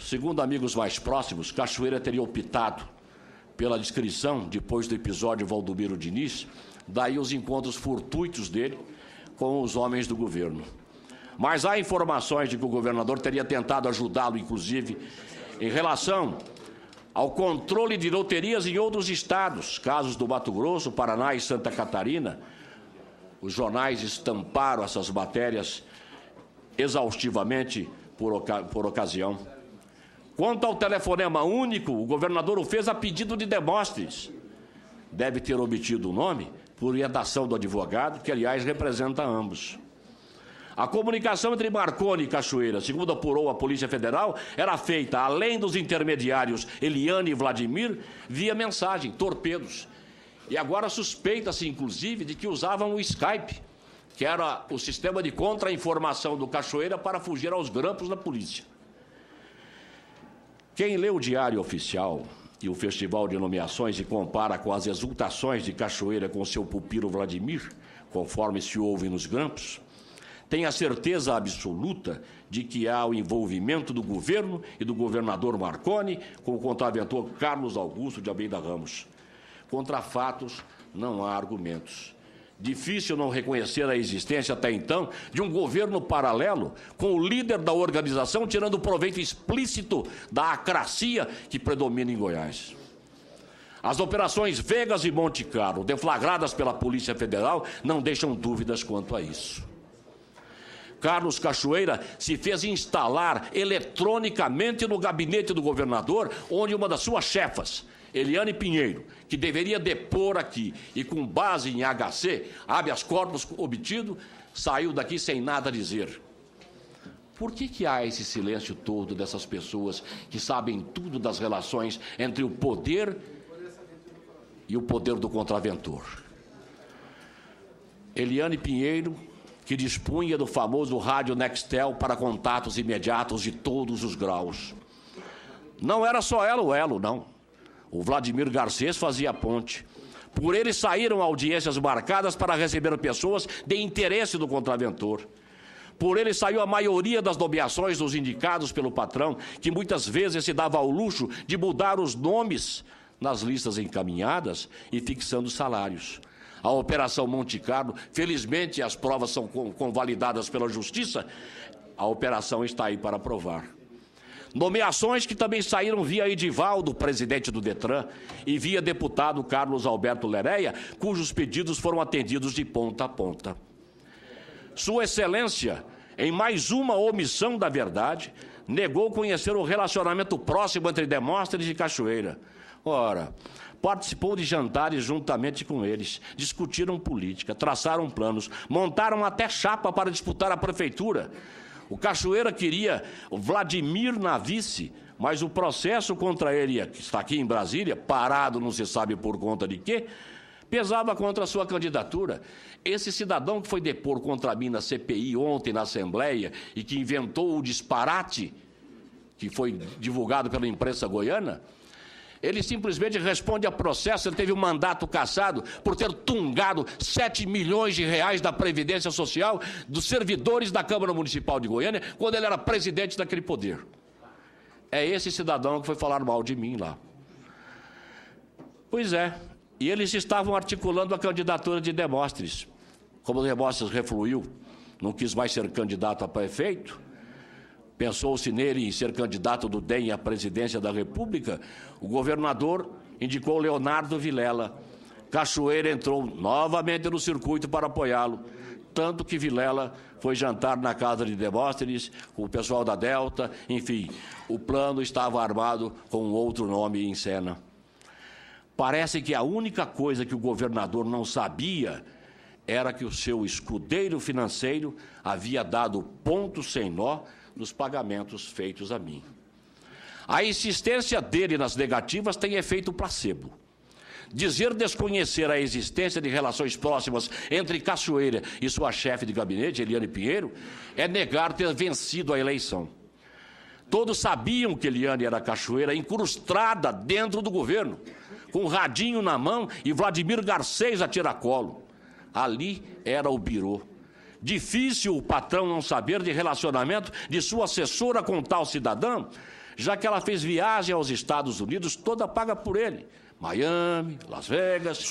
Segundo amigos mais próximos, Cachoeira teria optado pela discrição, depois do episódio Valdomiro Diniz, daí os encontros fortuitos dele com os homens do governo. Mas há informações de que o governador teria tentado ajudá-lo, inclusive, em relação ao controle de loterias em outros estados, casos do Mato Grosso, Paraná e Santa Catarina. Os jornais estamparam essas matérias exaustivamente por ocasião. Quanto ao telefonema único, o governador o fez a pedido de Demóstenes. Deve ter obtido o nome por orientação do advogado, que, aliás, representa ambos. A comunicação entre Marconi e Cachoeira, segundo apurou a Polícia Federal, era feita, além dos intermediários Eliane e Vladimir, via mensagem, torpedos. E agora suspeita-se, inclusive, de que usavam o Skype, que era o sistema de contra-informação do Cachoeira para fugir aos grampos da polícia. Quem lê o Diário Oficial e o Festival de Nomeações e compara com as exultações de Cachoeira com seu pupilo Vladimir, conforme se ouve nos grampos, tem a certeza absoluta de que há o envolvimento do governo e do governador Marconi com o contraventor Carlos Augusto de Almeida Ramos. Contra fatos, não há argumentos. Difícil não reconhecer a existência até então de um governo paralelo com o líder da organização tirando proveito explícito da acracia que predomina em Goiás. As operações Vegas e Monte Carlo, deflagradas pela Polícia Federal, não deixam dúvidas quanto a isso. Carlos Cachoeira se fez instalar eletronicamente no gabinete do governador, onde uma das suas chefas, Eliane Pinheiro, que deveria depor aqui e com base em HC, habeas corpus obtido, saiu daqui sem nada a dizer. Por que há esse silêncio todo dessas pessoas que sabem tudo das relações entre o poder e o poder do contraventor? Eliane Pinheiro, que dispunha do famoso rádio Nextel para contatos imediatos de todos os graus. Não era só ela o elo, não. O Vladimir Garcês fazia ponte. Por ele saíram audiências marcadas para receber pessoas de interesse do contraventor. Por ele saiu a maioria das nomeações dos indicados pelo patrão, que muitas vezes se dava ao luxo de mudar os nomes nas listas encaminhadas e fixando salários. A Operação Monte Carlo, felizmente as provas são convalidadas pela Justiça, a operação está aí para provar. Nomeações que também saíram via Edivaldo, presidente do Detran, e via deputado Carlos Alberto Lereia, cujos pedidos foram atendidos de ponta a ponta. Sua Excelência, em mais uma omissão da verdade, negou conhecer o relacionamento próximo entre Demóstenes e Cachoeira. Ora, participou de jantares juntamente com eles, discutiram política, traçaram planos, montaram até chapa para disputar a prefeitura. O Cachoeira queria o Vladimir na vice, mas o processo contra ele, que está aqui em Brasília, parado não se sabe por conta de quê, pesava contra a sua candidatura. Esse cidadão que foi depor contra mim na CPI ontem na Assembleia e que inventou o disparate que foi divulgado pela imprensa goiana, ele simplesmente responde a processo. Ele teve um mandato cassado por ter tungado 7 milhões de reais da Previdência Social dos servidores da Câmara Municipal de Goiânia, quando ele era presidente daquele poder. É esse cidadão que foi falar mal de mim lá. Pois é, e eles estavam articulando a candidatura de Demóstenes. Como Demóstenes refluiu, não quis mais ser candidato a prefeito, pensou-se nele em ser candidato do DEM à presidência da República, o governador indicou Leonardo Vilela. Cachoeira entrou novamente no circuito para apoiá-lo, tanto que Vilela foi jantar na casa de Demóstenes, com o pessoal da Delta, enfim, o plano estava armado com outro nome em cena. Parece que a única coisa que o governador não sabia era que o seu escudeiro financeiro havia dado ponto sem nó nos pagamentos feitos a mim. A insistência dele nas negativas tem efeito placebo. Dizer desconhecer a existência de relações próximas entre Cachoeira e sua chefe de gabinete, Eliane Pinheiro, é negar ter vencido a eleição. Todos sabiam que Eliane era Cachoeira, incrustada dentro do governo, com um radinho na mão e Vladimir Garcês a tiracolo. Ali era o birô. Difícil o patrão não saber de relacionamento de sua assessora com tal cidadão, já que ela fez viagem aos Estados Unidos toda paga por ele. Miami, Las Vegas...